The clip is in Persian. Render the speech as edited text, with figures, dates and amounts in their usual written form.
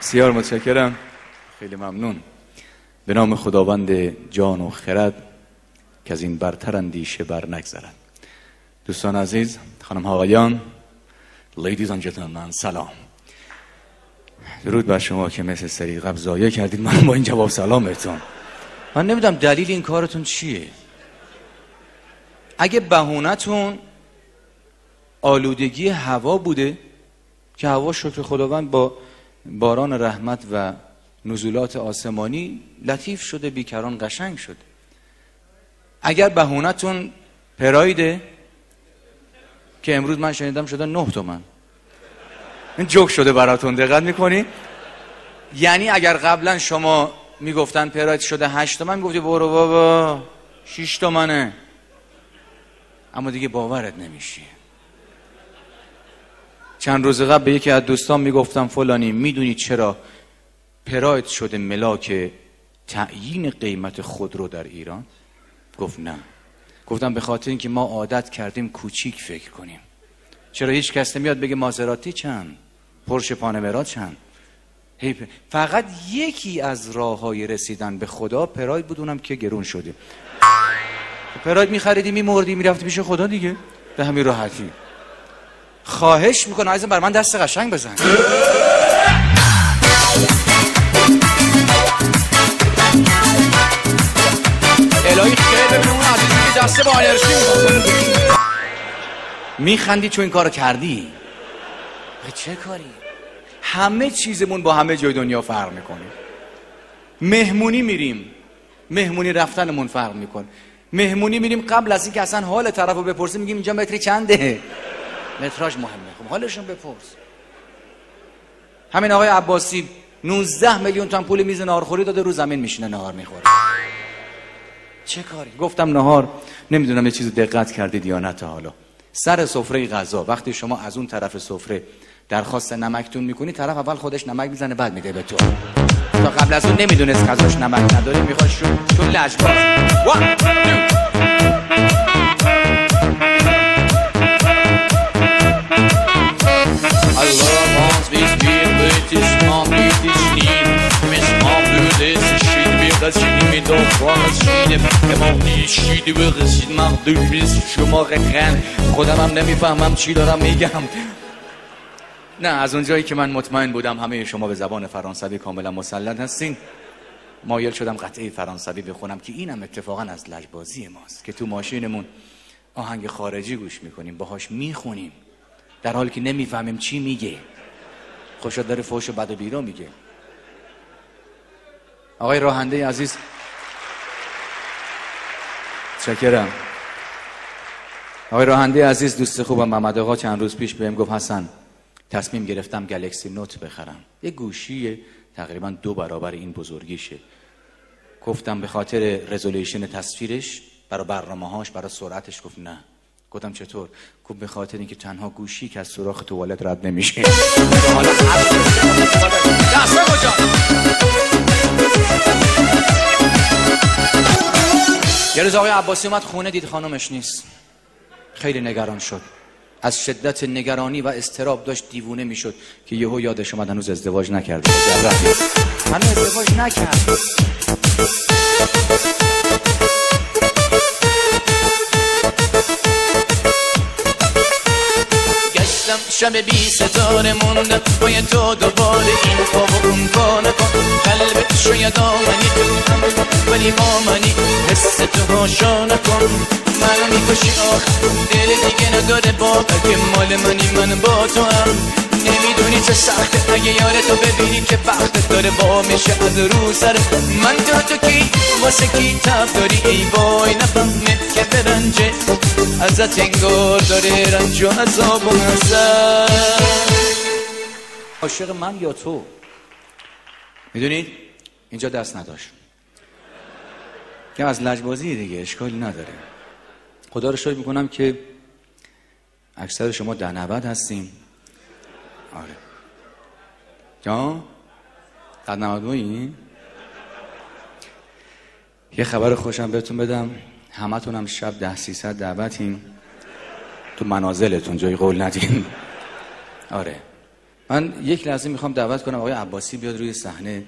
بسیار متشکرم، خیلی ممنون. به نام خداوند جان و خرد که از این برتر اندیشه بر نگذرد. دوستان عزیز، خانم ها آقایان، لیدیز اند جنتلمن، سلام. درود بر شما که مثل سری قبل ضایع کردید من با این جواب سلامتون. من نمیدونم دلیل این کارتون چیه. اگه بهونه‌تون آلودگی هوا بوده که هوا شکر خداوند با باران رحمت و نزولات آسمانی لطیف شده، بیکران قشنگ شده. اگر بهونه‌تون پرایده که امروز من شنیدم شده 9 تومن. این جوک شده براتون، دقت میکنی؟ یعنی اگر قبلا شما میگفتن پراید شده 8 تومن، میگفتی برو بابا 6 تومنه، اما دیگه باورت نمیشه. چند روز قبل به یکی از دوستان میگفتم فلانی میدونی چرا پراید شده ملاک تعیین قیمت خودرو در ایران؟ گفت نه. گفتم به خاطر اینکه ما عادت کردیم کوچیک فکر کنیم. چرا هیچ کس نمیاد بگه مازراتی چند، پورش پانمرا چند؟ فقط یکی از راههای رسیدن به خدا پراید بود، اونم که گرون شده. پراید میخریدی میمردی میرفتی پیش خدا دیگه، به همین راحتی. خواهش میکنم عزیزم بر من دست قشنگ بزن. الهی خیلی ببینم اون عزیزی که دست با آلرژی میخندی چون این کارو کردی. چه کاری؟ همه چیزمون با همه جای دنیا فرق میکنه. مهمونی میریم، مهمونی رفتنمون فرق میکنه. مهمونی میریم قبل از اینکه اصلا حال طرفو بپرسیم میگیم اینجا متری چنده. متراژ مهمه، خب حالشون بپرس. همین آقای عباسی 19 میلیون تومان پول میز ناهارخوری داده، رو زمین میشینه ناهار میخوره. چه کاری؟ گفتم ناهار، نمیدونم یه چیزو دقت کردید یا نه تا حالا. سر سفره غذا وقتی شما از اون طرف سفره درخواست نمکتون میکنی، طرف اول خودش نمک میزنه بعد میده به تو. تا قبل از اون نمیدونست غذاش نمک نداره، میخواد چون لجباز. Dat je niet meer door van het schieden. Je mag niet schieden, we gezien maar dus شما رخن. خودم هم نمیفهمم چی دارم میگم. نه، از اون جایی که من مطمئن بودم همه شما به زبان فرانسوی کاملا مسلط هستین، مایل شدم قطعه فرانسوی بخونم که اینم اتفاقا از لجبازی ماست که تو ماشینمون آهنگ خارجی گوش میکنیم، باهاش میخونیم در حالی که نمیفهمیم چی میگه. خوشا داره فوش بد و بیرا میگه. آقای راهنده عزیز، شکرم. آقای راهنده عزیز، دوست خوبم محمد آقا چند روز پیش بهم گفت حسن تصمیم گرفتم گلکسی نوت بخرم. یه گوشی تقریبا 2 برابر این بزرگیشه. گفتم به خاطر رزولوشن تصویرش، برای برنامه‌هاش، برای سرعتش. گفت نه. گفتم چطور؟ گفت به خاطر اینکه تنها گوشی که از سوراخ توالت رد نمیشه. حالا یه روز آقای عباسی اومد خونه، دید خانمش نیست. خیلی نگران شد. از شدت نگرانی و اضطراب داشت دیوونه میشد که یهو یادش اومد هنوز ازدواج نکرده. هنوز ازدواج نکرد. گشتم شب بی ستاره موندم باید تو دوباره این پا و اون پا نکن. قلبت شاید آمنی تو هم ولی با منی حس تو هاشا نکن. منو میکشی آخر دل دیگه نداره باور که مال منی من با تو هم. نمیدونی چه سخته اگه یار تو ببینی که وقتت داره با میشه از رو سر من. تو کی واسه کی تب داری ای وای نفهمه که برنجه ازت انگار داره رنج و عذاب و نظر. عاشق من یا تو؟ میدونید اینجا دست نداشت که از لجبازی دیگه اشکالی نداره. خدا رو شکر میکنم که اکثر شما 10-90 هستیم. آره جان 10-92 یه خبر خوشم بهتون بدم، همتون هم شب 10-300 دعوتین تو منازلتون، جای قول ندین. آره من یک لحظه میخوام دعوت کنم آقای عباسی بیاد روی صحنه.